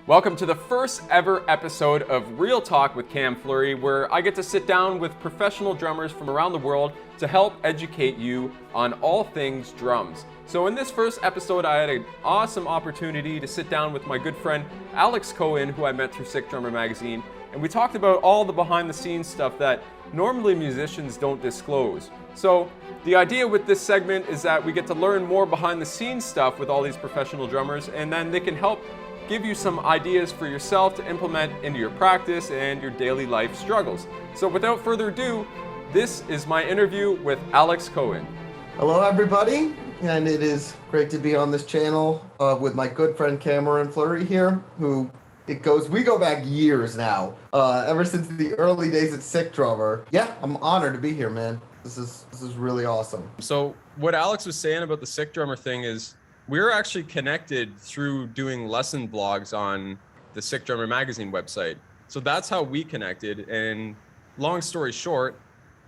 Welcome to the first ever episode of Real Talk with Cam Fleury, where I get to sit down with professional drummers from around the world to help educate you on all things drums. So in this first episode, I had an awesome opportunity to sit down with my good friend Alex Cohen, who I met through Sick Drummer magazine, and we talked about all the behind the scenes stuff that normally musicians don't disclose. So the idea with this segment is that we get to learn more behind the scenes stuff with all these professional drummers, and then they can help give you some ideas for yourself to implement into your practice and your daily life struggles. So without further ado, this is my interview with Alex Cohen. Hello everybody, and it is great to be on this channel with my good friend Cameron Fleury here, we go back years now, ever since the early days at Sick Drummer. Yeah, I'm honored to be here, man. This is really awesome. So what Alex was saying about the Sick Drummer thing is, we're actually connected through doing lesson blogs on the Sick Drummer magazine website. So that's how we connected. And long story short,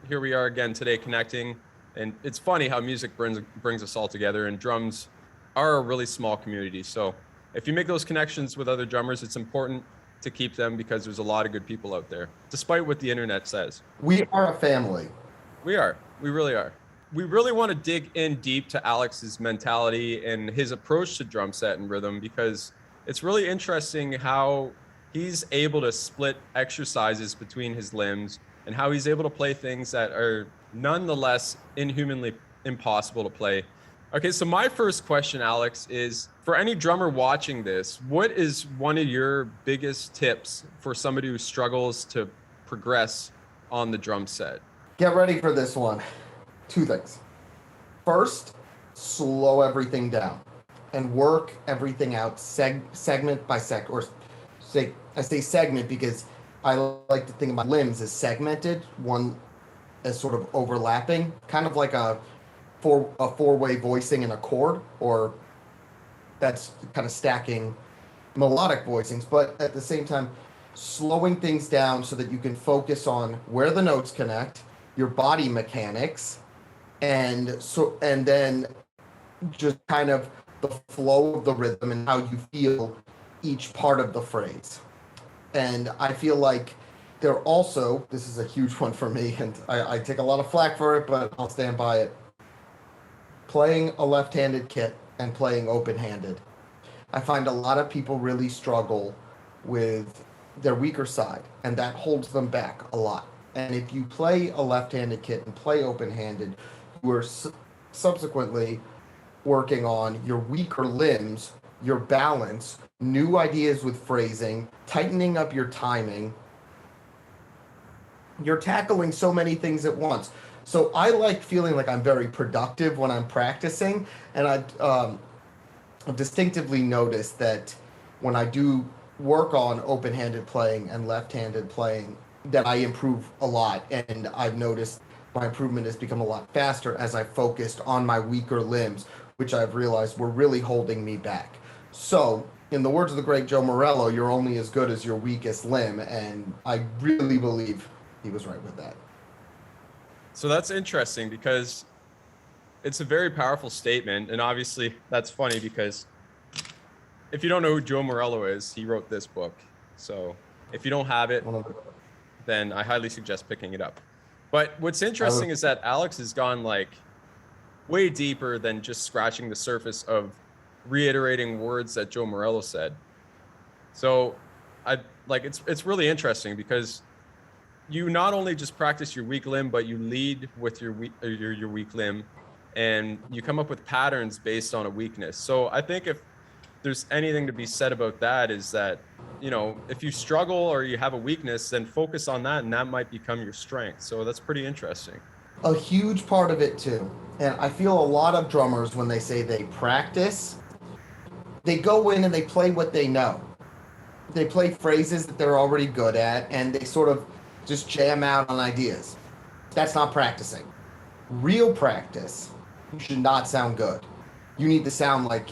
here we are again today connecting. And it's funny how music brings us all together, and drums are a really small community. So if you make those connections with other drummers, it's important to keep them because there's a lot of good people out there, despite what the internet says. We are a family. We are. We really are. We really want to dig in deep to Alex's mentality and his approach to drum set and rhythm, because it's really interesting how he's able to split exercises between his limbs and how he's able to play things that are nonetheless inhumanly impossible to play. Okay, so my first question, Alex, is for any drummer watching this, what is one of your biggest tips for somebody who struggles to progress on the drum set? Get ready for this one. Two things. First, slow everything down and work everything out segment by segment, or I say segment because I like to think of my limbs as segmented, one as sort of overlapping, kind of like a four-way voicing in a chord, or that's kind of stacking melodic voicings, but at the same time, slowing things down so that you can focus on where the notes connect, your body mechanics, and then just kind of the flow of the rhythm and how you feel each part of the phrase. And I feel like they're also, this is a huge one for me, and I take a lot of flack for it, but I'll stand by it. Playing a left-handed kit and playing open-handed. I find a lot of people really struggle with their weaker side, and that holds them back a lot. And if you play a left-handed kit and play open-handed, we're subsequently working on your weaker limbs, your balance, new ideas with phrasing, tightening up your timing. You're tackling so many things at once. So I like feeling like I'm very productive when I'm practicing, and I've distinctively noticed that when I do work on open-handed playing and left-handed playing, that I improve a lot, and I've noticed my improvement has become a lot faster as I focused on my weaker limbs, which I've realized were really holding me back. So, in the words of the great Joe Morello, you're only as good as your weakest limb, and I really believe he was right with that. So that's interesting because it's a very powerful statement, and obviously that's funny because if you don't know who Joe Morello is, he wrote this book. So if you don't have it, then I highly suggest picking it up. But what's interesting is that Alex has gone like way deeper than just scratching the surface of reiterating words that Joe Morello said. So it's really interesting because you not only just practice your weak limb, but you lead with your weak limb, and you come up with patterns based on a weakness. So I think if there's anything to be said about that is that, you know, if you struggle or you have a weakness, then focus on that, and that might become your strength. So that's pretty interesting. A huge part of it too, and I feel a lot of drummers, when they say they practice, they go in and they play what they know. They play phrases that they're already good at, and they sort of just jam out on ideas. That's not practicing. Real practice, you should not sound good. You need to sound like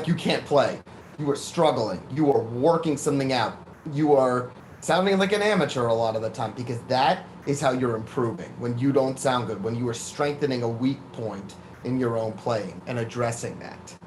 you can't play. You are struggling. You are working something out. You are sounding like an amateur a lot of the time, because that is how you're improving. When you don't sound good, when you are strengthening a weak point in your own playing and addressing that.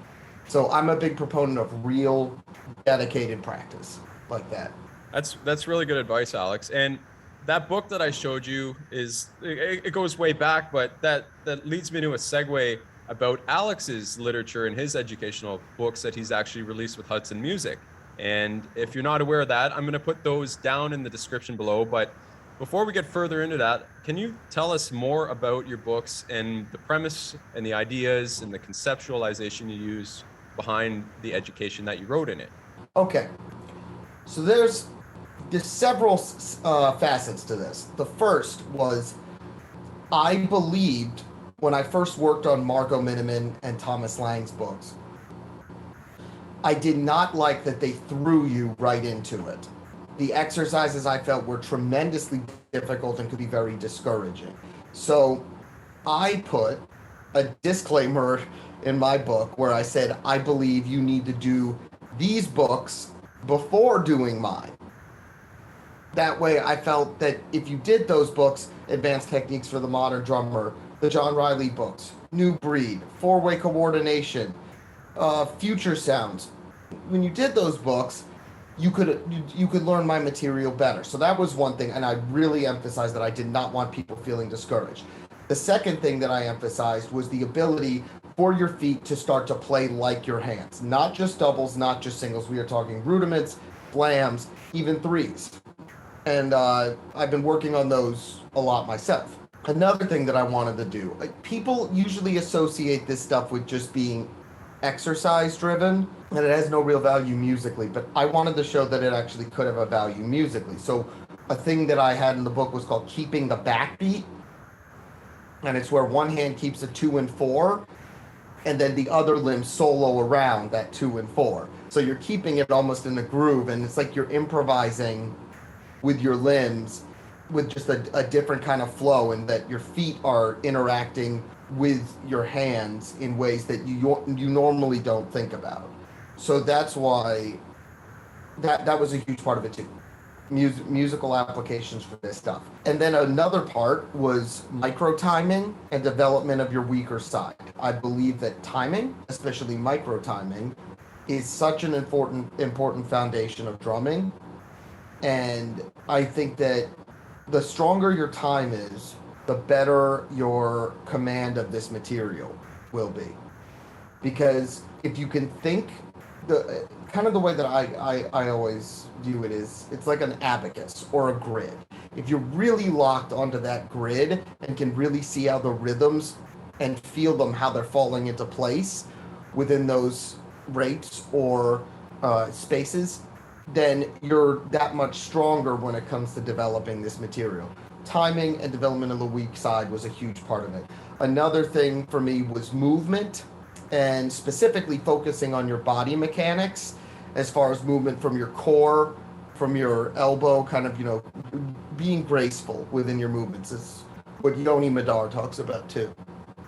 So I'm a big proponent of real dedicated practice like that. That's really good advice, Alex. And that book that I showed you it goes way back, but that leads me to a segue about Alex's literature and his educational books that he's actually released with Hudson Music. And if you're not aware of that, I'm going to put those down in the description below. But before we get further into that, can you tell us more about your books and the premise and the ideas and the conceptualization you use behind the education that you wrote in it? Okay, so there's several facets to this. The first was I believed when I first worked on Margot Miniman and Thomas Lang's books, I did not like that they threw you right into it. The exercises I felt were tremendously difficult and could be very discouraging. So I put a disclaimer in my book where I said, I believe you need to do these books before doing mine. That way I felt that if you did those books, Advanced Techniques for the Modern Drummer, the John Riley books, New Breed, Four-Way Coordination, Future Sounds, when you did those books, you could learn my material better. So that was one thing, and I really emphasized that I did not want people feeling discouraged. The second thing that I emphasized was the ability for your feet to start to play like your hands. Not just doubles, not just singles. We are talking rudiments, flams, even threes. And I've been working on those a lot myself. Another thing that I wanted to do, like, people usually associate this stuff with just being exercise driven, and it has no real value musically, but I wanted to show that it actually could have a value musically. So a thing that I had in the book was called keeping the backbeat, and it's where one hand keeps a 2 and 4, and then the other limb solo around that 2 and 4. So you're keeping it almost in a groove, and it's like you're improvising with your limbs with just a different kind of flow, and that your feet are interacting with your hands in ways that you normally don't think about. So that's why that was a huge part of it too. Musical applications for this stuff. And then another part was micro timing and development of your weaker side. I believe that timing, especially micro timing, is such an important foundation of drumming. And I think that the stronger your time is, the better your command of this material will be. Because if you can think, the way that I always view it is, it's like an abacus or a grid. If you're really locked onto that grid and can really see how the rhythms and feel them, how they're falling into place within those rates or spaces, then you're that much stronger when it comes to developing this material. Timing and development of the weak side was a huge part of it. Another thing for me was movement, and specifically focusing on your body mechanics as far as movement from your core, from your elbow, kind of, being graceful within your movements is what Yoni Madar talks about too.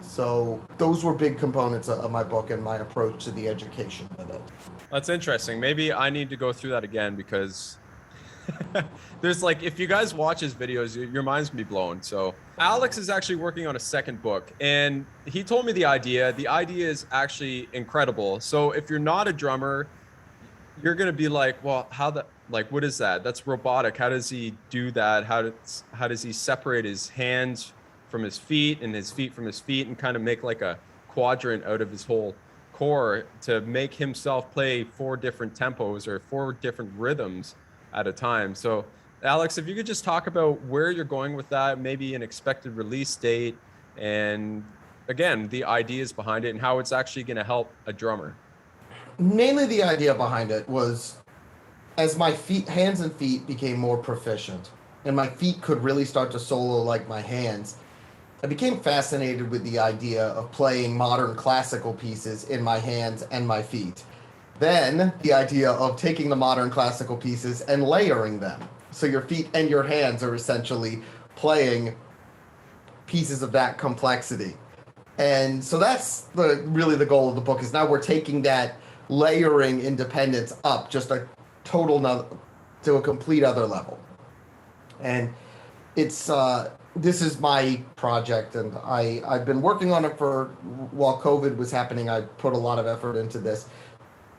So those were big components of my book and my approach to the education of it. That's interesting. Maybe I need to go through that again, because there's, like, if you guys watch his videos, your mind's gonna be blown. So Alex is actually working on a second book, and he told me the idea. The idea is actually incredible. So if you're not a drummer, you're gonna be like, well, what is that? That's robotic. How does he do that? How does he separate his hands from his feet and his feet from his feet and kind of make like a quadrant out of his whole core to make himself play 4 different tempos or 4 different rhythms at a time? So Alex, if you could just talk about where you're going with that, maybe an expected release date, and again, the ideas behind it and how it's actually going to help a drummer. Mainly the idea behind it was, as my hands and feet became more proficient and my feet could really start to solo like my hands, I became fascinated with the idea of playing modern classical pieces in my hands and my feet. Then the idea of taking the modern classical pieces and layering them. So your feet and your hands are essentially playing pieces of that complexity. And so that's really the goal of the book, is now we're taking that layering independence up just to a complete other level. And it's this is my project, and I've been working on it while COVID was happening. I put a lot of effort into this.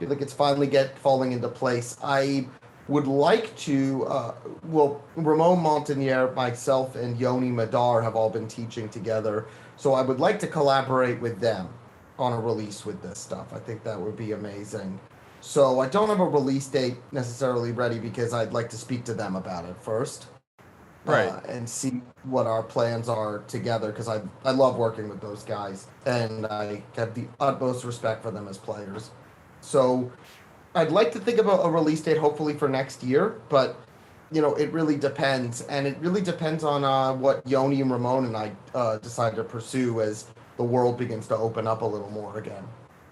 feel like it's finally falling into place. I would like to, Ramon Montagnier, myself, and Yoni Madar have all been teaching together. So I would like to collaborate with them on a release with this stuff. I think that would be amazing. So I don't have a release date necessarily ready because I'd like to speak to them about it first. Right. And see what our plans are together, because I love working with those guys and I have the utmost respect for them as players. So I'd like to think about a release date hopefully for next year, but it really depends, and it really depends on what Yoni and Ramon and I decide to pursue as the world begins to open up a little more again.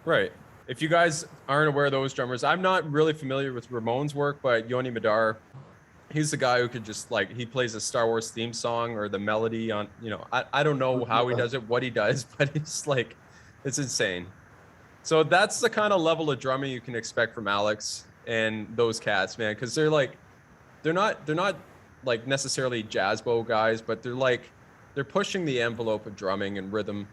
Right. If you guys aren't aware of those drummers, I'm not really familiar with Ramon's work, but Yoni Madar, he's the guy who could just he plays a Star Wars theme song or the melody on, I don't know how he does it, what he does, but it's it's insane. So that's the kind of level of drumming you can expect from Alex and those cats, man. Cause they're not like necessarily jazz bow guys, but they're pushing the envelope of drumming and rhythm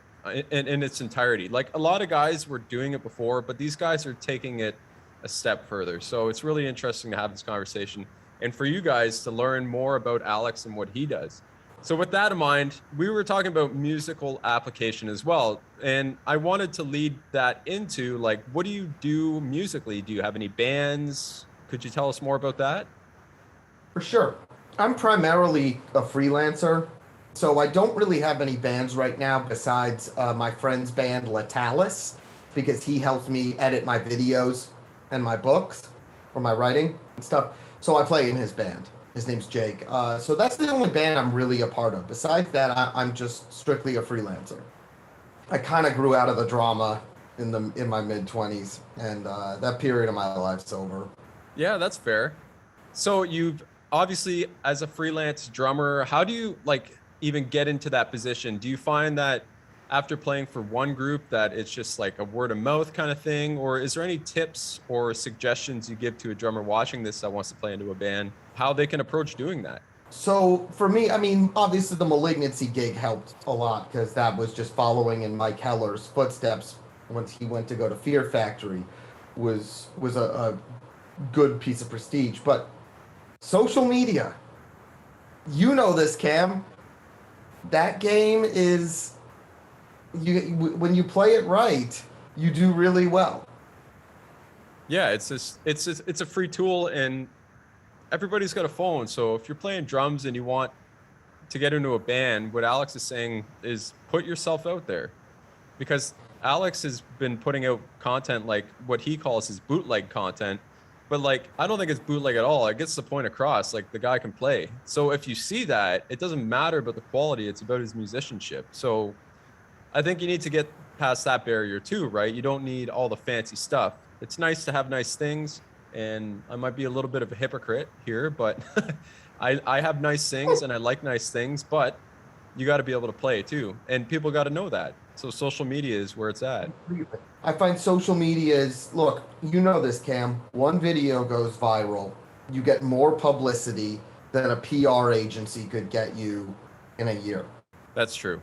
in its entirety. Like a lot of guys were doing it before, but these guys are taking it a step further. So it's really interesting to have this conversation and for you guys to learn more about Alex and what he does. So with that in mind, we were talking about musical application as well. And I wanted to lead that into what do you do musically? Do you have any bands? Could you tell us more about that? For sure. I'm primarily a freelancer, so I don't really have any bands right now besides my friend's band, Latalis, because he helps me edit my videos and my books or my writing and stuff. So I play in his band. His name's Jake. So that's the only band I'm really a part of. Besides that, I'm just strictly a freelancer. I kind of grew out of the drama in my mid-20s, and that period of my life's over. Yeah, that's fair. So you've obviously, as a freelance drummer, how do you even get into that position? Do you find that after playing for one group that it's just a word of mouth kind of thing, or is there any tips or suggestions you give to a drummer watching this that wants to play into a band, how they can approach doing that? So for me, obviously the Malignancy gig helped a lot because that was just following in Mike Heller's footsteps once he went to go to Fear Factory was a good piece of prestige. But social media, this, Cam, that game is, when you play it right, you do really well. Yeah, it's a free tool, and everybody's got a phone. So if you're playing drums and you want to get into a band, what Alex is saying is put yourself out there, because Alex has been putting out content like what he calls his bootleg content, but I don't think it's bootleg at all. It gets the point across, the guy can play. So if you see that, it doesn't matter about the quality, it's about his musicianship. So I think you need to get past that barrier too, right? You don't need all the fancy stuff. It's nice to have nice things, and I might be a little bit of a hypocrite here, but I have nice things and I like nice things, but you got to be able to play too, and people got to know that. So social media is where it's at. I find social media is, look, this, Cam, one video goes viral, you get more publicity than a PR agency could get you in a year. That's true.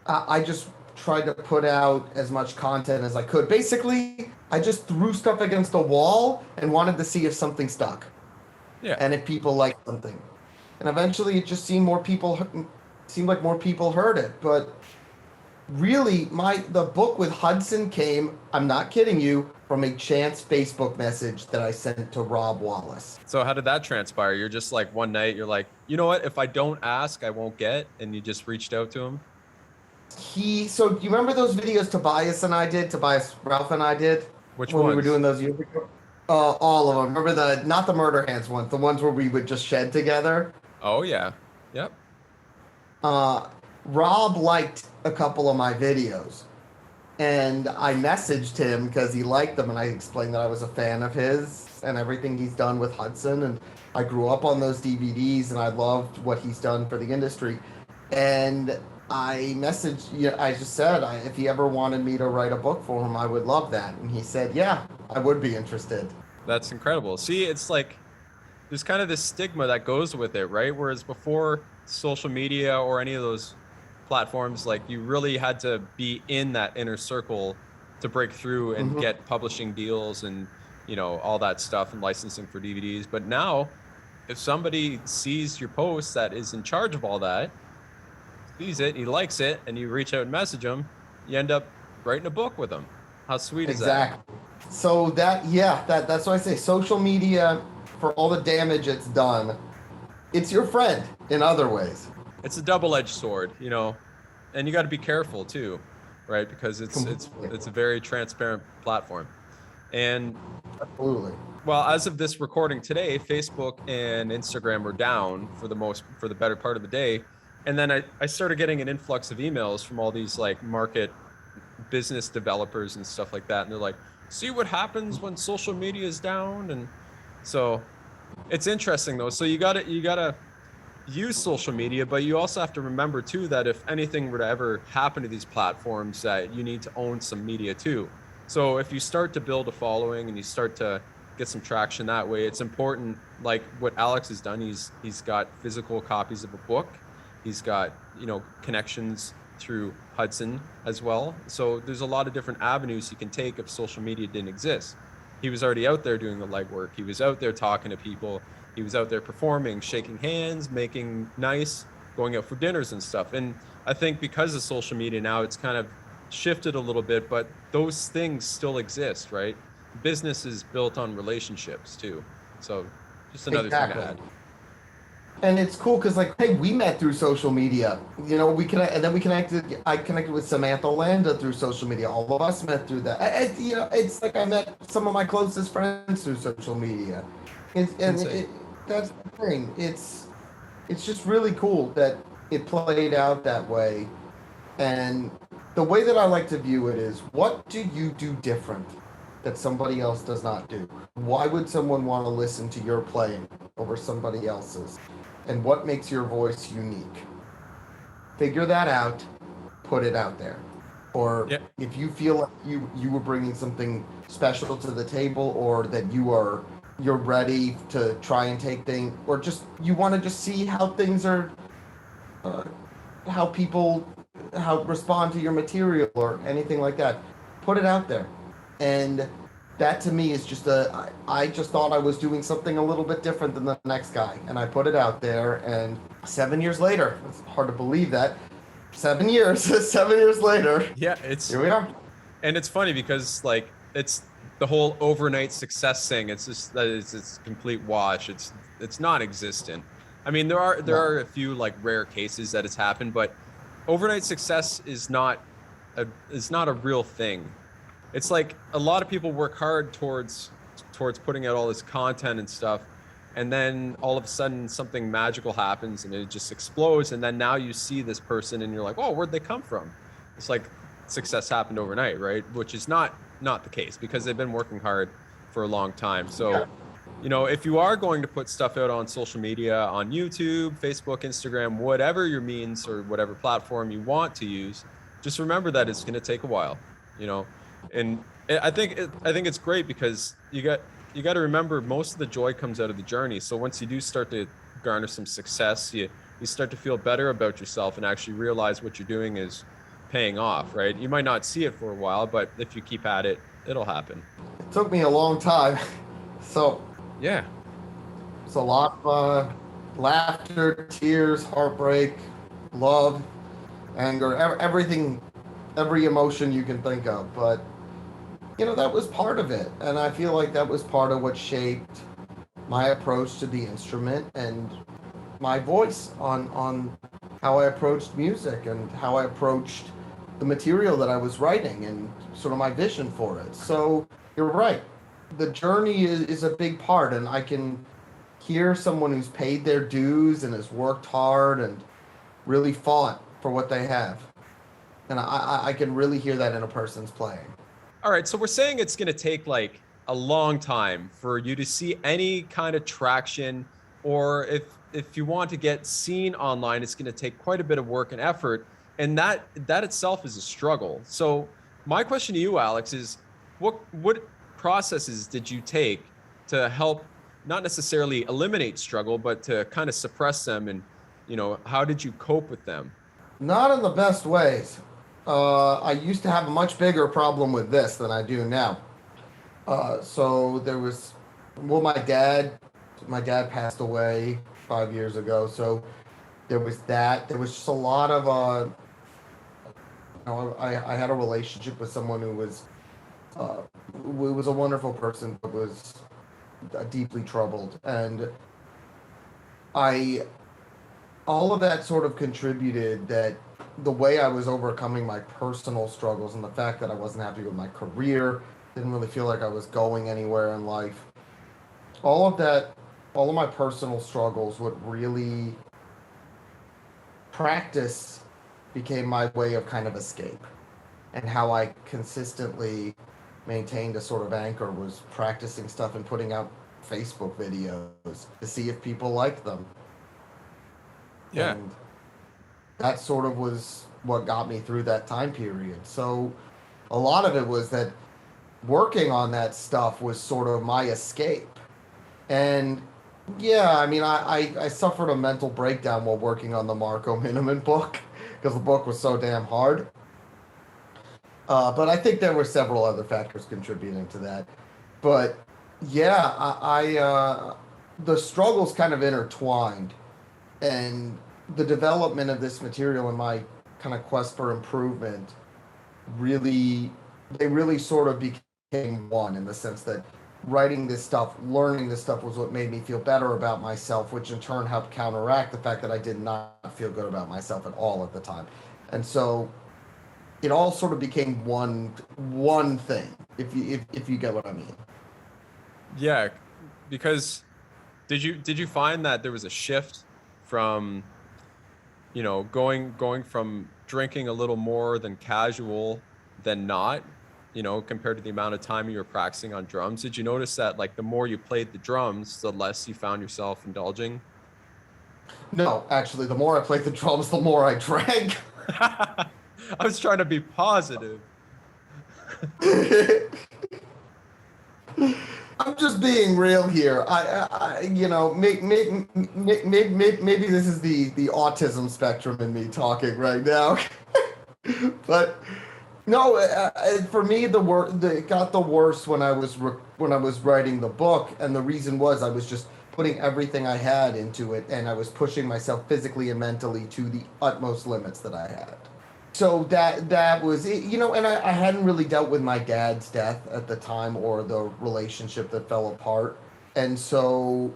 I just tried to put out as much content as I could. Basically, I just threw stuff against a wall and wanted to see if something stuck. Yeah. And if people liked something. And eventually it just seemed like more people heard it. But really, the book with Hudson came, I'm not kidding you, from a chance Facebook message that I sent to Rob Wallace. So how did that transpire? You're just one night, you're like, you know what? If I don't ask, I won't get. And you just reached out to him? So do you remember those videos Tobias Ralph and I did? Which when ones? we were doing those years ago? All of them. Remember not the Murder Hands ones, the ones where we would just shed together? Oh, yeah. Yep. Rob liked a couple of my videos, and I messaged him because he liked them, and I explained that I was a fan of his and everything he's done with Hudson, and I grew up on those DVDs, and I loved what he's done for the industry. And I messaged, I just said, if he ever wanted me to write a book for him, I would love that. And he said, yeah, I would be interested. That's incredible. See, it's there's kind of this stigma that goes with it, right? Whereas before social media or any of those platforms, you really had to be in that inner circle to break through and get publishing deals and all that stuff and licensing for DVDs. But now if somebody sees your post that is in charge of all that, sees it, he likes it, and you reach out and message him, you end up writing a book with him. How sweet is that? Exactly. So that's why I say social media, for all the damage it's done, it's your friend in other ways. It's a double-edged sword, and you got to be careful too, right? Because it's a very transparent platform. And Absolutely. well, as of this recording today, Facebook and Instagram were down for the better part of the day. And then I started getting an influx of emails from all these like market business developers and stuff like that. And they're like, see what happens when social media is down. And so it's interesting though. So you gotta use social media, but you also have to remember too, that if anything were to ever happen to these platforms, that you need to own some media too. So if you start to build a following and you start to get some traction that way, it's important, like what Alex has done. He's got physical copies of a book. He's got, connections through Hudson as well. So there's a lot of different avenues you can take if social media didn't exist. He was already out there doing the legwork. He was out there talking to people. He was out there performing, shaking hands, making nice, going out for dinners and stuff. And I think because of social media now, it's kind of shifted a little bit, but those things still exist, right? Business is built on relationships too. So just another thing to add. And it's cool because, like, hey, we met through social media. And then we connected. I connected with Samantha Landa through social media. All of us met through that. It's like I met some of my closest friends through social media. That's the thing. It's just really cool that it played out that way. And the way that I like to view it is, what do you do different that somebody else does not do? Why would someone want to listen to your playing over somebody else's? And what makes your voice unique? Figure that out, put it out there. Or if you feel like you were bringing something special to the table, or that you're ready to try and take things, or just you want to just see how things are, how people respond to your material or anything like that, put it out there. And that to me is just I just thought I was doing something a little bit different than the next guy, and I put it out there. And 7 years later, it's hard to believe that 7 years 7 years later, here we are. And it's funny because like it's the whole overnight success thing. It's just that it's complete wash. It's non-existent. I mean, there are a few like rare cases that it's happened, but overnight success is not a real thing. It's like a lot of people work hard towards putting out all this content and stuff, and then all of a sudden something magical happens and it just explodes, and then now you see this person and you're like, oh, where'd they come from? It's like success happened overnight, right? Which is not the case, because they've been working hard for a long time. So if you are going to put stuff out on social media, on YouTube, Facebook, Instagram, whatever your means or whatever platform you want to use, just remember that it's going to take a while, And I think it's great because you got to remember most of the joy comes out of the journey. So once you do start to garner some success, you start to feel better about yourself and actually realize what you're doing is paying off, right? You might not see it for a while, but if you keep at it, it'll happen. It took me a long time. So yeah, it's a lot of laughter, tears, heartbreak, love, anger, everything, every emotion you can think of. But that was part of it, and I feel like that was part of what shaped my approach to the instrument and my voice on how I approached music and how I approached the material that I was writing and sort of my vision for it. So you're right. The journey is a big part, and I can hear someone who's paid their dues and has worked hard and really fought for what they have. And I can really hear that in a person's playing. All right, so we're saying it's going to take like a long time for you to see any kind of traction, or if you want to get seen online, it's going to take quite a bit of work and effort. And that itself is a struggle. So my question to you, Alex, is what processes did you take to help not necessarily eliminate struggle, but to kind of suppress them? And, how did you cope with them? Not in the best ways. I used to have a much bigger problem with this than I do now. So there was, well, my dad passed away 5 years ago. So there was that. There was just a lot of, I had a relationship with someone who was a wonderful person, but was deeply troubled. And I, all of that sort of contributed that the way I was overcoming my personal struggles and the fact that I wasn't happy with my career, didn't really feel like I was going anywhere in life. All of that, all of my personal struggles would really practice became my way of kind of escape. And how I consistently maintained a sort of anchor was practicing stuff and putting out Facebook videos to see if people liked them. Yeah. And that sort of was what got me through that time period. So a lot of it was that working on that stuff was sort of my escape. And yeah, I mean, I suffered a mental breakdown while working on the Marco Miniman book because the book was so damn hard. But I think there were several other factors contributing to that. But yeah, the struggles kind of intertwined, and the development of this material and my kind of quest for improvement really, they really sort of became one in the sense that writing this stuff, learning this stuff was what made me feel better about myself, which in turn helped counteract the fact that I did not feel good about myself at all at the time. And so it all sort of became one thing, if you get what I mean. Yeah, because did you find that there was a shift from, going from drinking a little more than casual than not, compared to the amount of time you were practicing on drums? Did you notice that, like, the more you played the drums, the less you found yourself indulging? No, actually, the more I played the drums, the more I drank. I was trying to be positive. I'm just being real here. Maybe this is the autism spectrum in me talking right now. But no, for me, it got the worst when when I was writing the book, and the reason was I was just putting everything I had into it, and I was pushing myself physically and mentally to the utmost limits that I had. So that was it, and I hadn't really dealt with my dad's death at the time or the relationship that fell apart, and so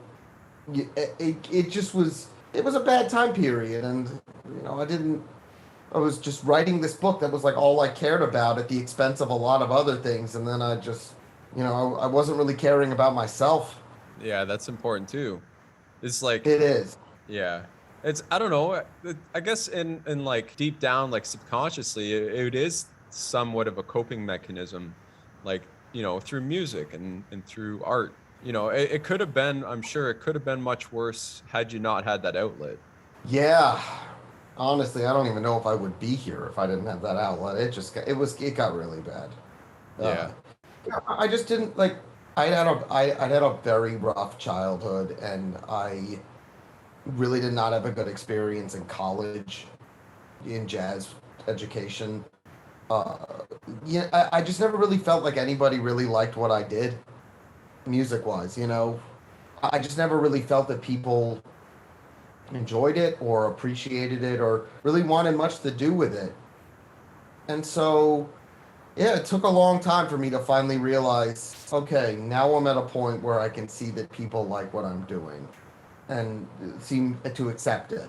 it just was, it was a bad time period. And I was just writing this book that was like all I cared about at the expense of a lot of other things, and then I just, I wasn't really caring about myself. Yeah, that's important too. It's like, It is. yeah, it's, I don't know. I guess in like deep down, like subconsciously, it is somewhat of a coping mechanism, like, through music and through art. It could have been, I'm sure it could have been much worse had you not had that outlet. Yeah. Honestly, I don't even know if I would be here if I didn't have that outlet. It got really bad. Yeah. I just didn't like. I'd had a very rough childhood, and I really did not have a good experience in college, in jazz education. Uh, yeah, I just never really felt like anybody really liked what I did, music wise. I just never really felt that people enjoyed it or appreciated it or really wanted much to do with it. And so, yeah, it took a long time for me to finally realize, okay, now I'm at a point where I can see that people like what I'm doing and seem to accept it.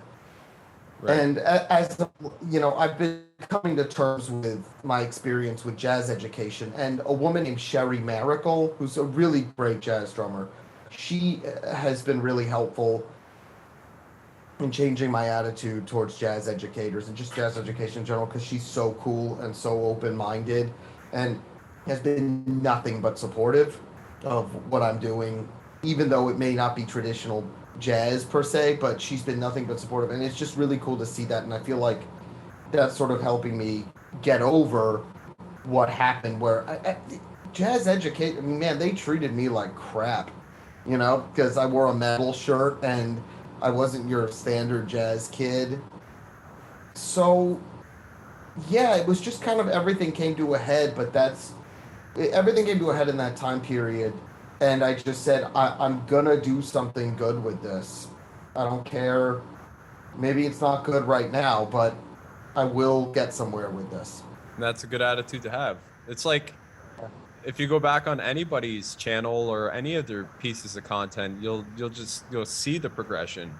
Right. And as I've been coming to terms with my experience with jazz education, and a woman named Sherry Maracle, who's a really great jazz drummer, she has been really helpful in changing my attitude towards jazz educators and just jazz education in general, because she's so cool and so open-minded and has been nothing but supportive of what I'm doing, even though it may not be traditional jazz per se, but she's been nothing but supportive, and it's just really cool to see that. And I feel like that's sort of helping me get over what happened where jazz educate, I mean, man, they treated me like crap, because I wore a metal shirt and I wasn't your standard jazz kid. So, yeah, it was just kind of everything came to a head, but everything came to a head in that time period, and I just said I'm gonna do something good with this. I don't care. Maybe it's not good right now, but I will get somewhere with this. And that's a good attitude to have. It's like if you go back on anybody's channel or any of their pieces of content, you'll see the progression.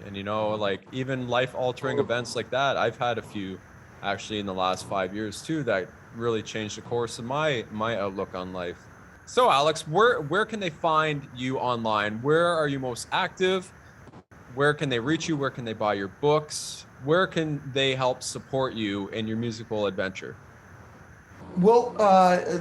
And like even life altering events like that, I've had a few actually in the last 5 years too that really changed the course of my outlook on life. So Alex, where can they find you online? Where are you most active? Where can they reach you? Where can they buy your books? Where can they help support you in your musical adventure? Well,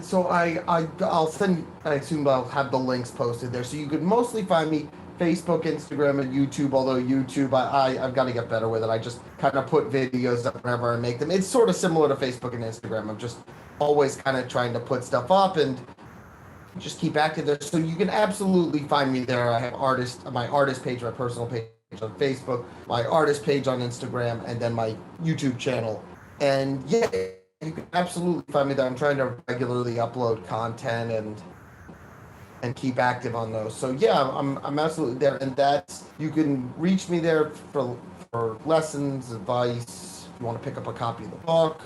so I'll send. I assume I'll have the links posted there, so you could mostly find me Facebook, Instagram, and YouTube. Although YouTube, I've got to get better with it. I just kind of put videos up whenever I make them. It's sort of similar to Facebook and Instagram. I'm just always kind of trying to put stuff up and just keep active there. So you can absolutely find me there. I have my artist page, my personal page on Facebook, my artist page on Instagram, and then my YouTube channel. And yeah, you can absolutely find me there. I'm trying to regularly upload content and keep active on those. So yeah, I'm absolutely there, and that's you can reach me there for lessons, advice. If you want to pick up a copy of the book,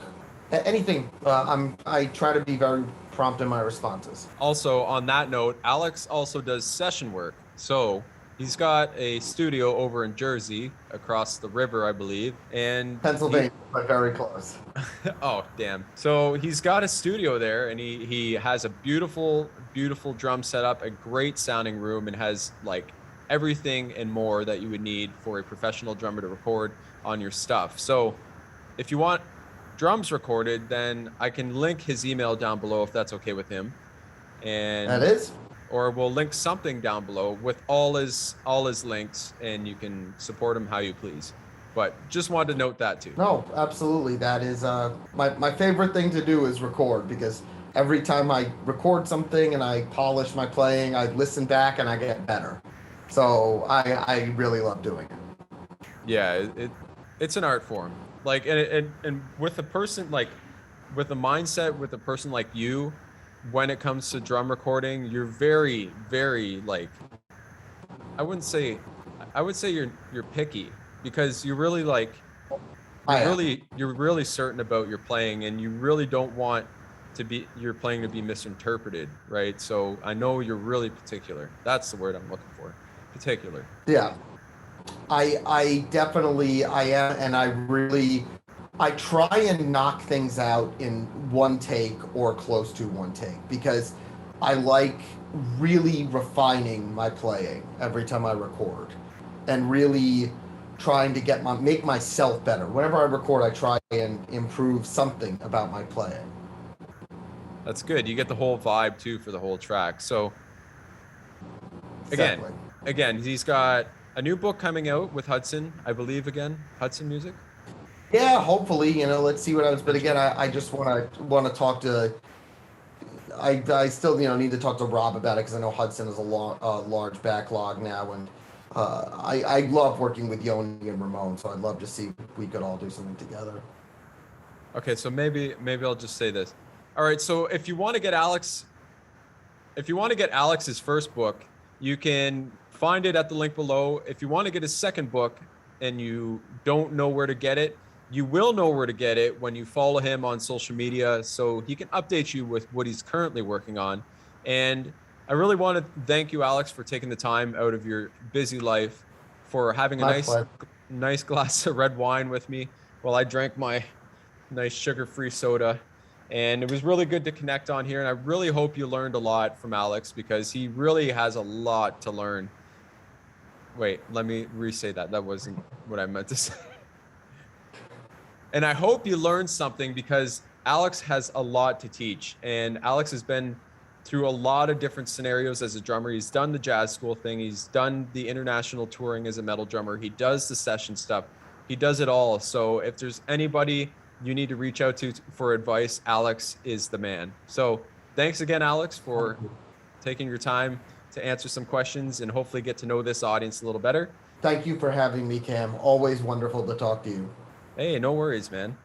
anything. I try to be very prompt in my responses. Also, on that note, Alex also does session work. So he's got a studio over in Jersey, across the river, I believe, and Pennsylvania, but very close. Oh, damn. So he's got a studio there, and he has a beautiful drum setup, a great sounding room, and has like everything and more that you would need for a professional drummer to record on your stuff. So if you want drums recorded, then I can link his email down below if that's okay with him. And That is. or we'll link something down below with all his links, and you can support him how you please. But just wanted to note that too. No, absolutely. That is my favorite thing to do is record, because every time I record something and I polish my playing, I listen back and I get better. So I really love doing it. Yeah, it's an art form. Like and with a person like with a mindset with a person like you, when it comes to drum recording, you're very, very like I would say you're picky, because you're really like you're really certain about your playing, and you really don't want your playing to be misinterpreted, right? So I know you're really particular. That's the word I'm looking for. Particular. Yeah. I definitely am, and I try and knock things out in one take or close to one take, because I like really refining my playing every time I record, and really trying to make myself better. Whenever I record, I try and improve something about my playing. That's good. You get the whole vibe too for the whole track. So Exactly. again, he's got a new book coming out with Hudson, I believe. Again, Hudson Music. Yeah, hopefully, let's see what happens. But again, I just want to talk to. I still need to talk to Rob about it, because I know Hudson has a large backlog now, and I love working with Yoni and Ramon, so I'd love to see if we could all do something together. Okay, so maybe I'll just say this. All right, so if you want to get Alex's first book, you can find it at the link below. If you want to get his second book and you don't know where to get it, you will know where to get it when you follow him on social media, so he can update you with what he's currently working on. And I really want to thank you, Alex, for taking the time out of your busy life, for having a nice glass of red wine with me while I drank my nice sugar-free soda. And it was really good to connect on here. And I really hope you learned a lot from Alex, because he really has a lot to learn. Wait, let me re-say that. That wasn't what I meant to say. And I hope you learned something, because Alex has a lot to teach. And Alex has been through a lot of different scenarios as a drummer. He's done the jazz school thing. He's done the international touring as a metal drummer. He does the session stuff. He does it all. So if there's anybody you need to reach out to for advice, Alex is the man. So thanks again, Alex, for taking your time to answer some questions and hopefully get to know this audience a little better. Thank you for having me, Cam. Always wonderful to talk to you. Hey, no worries, man.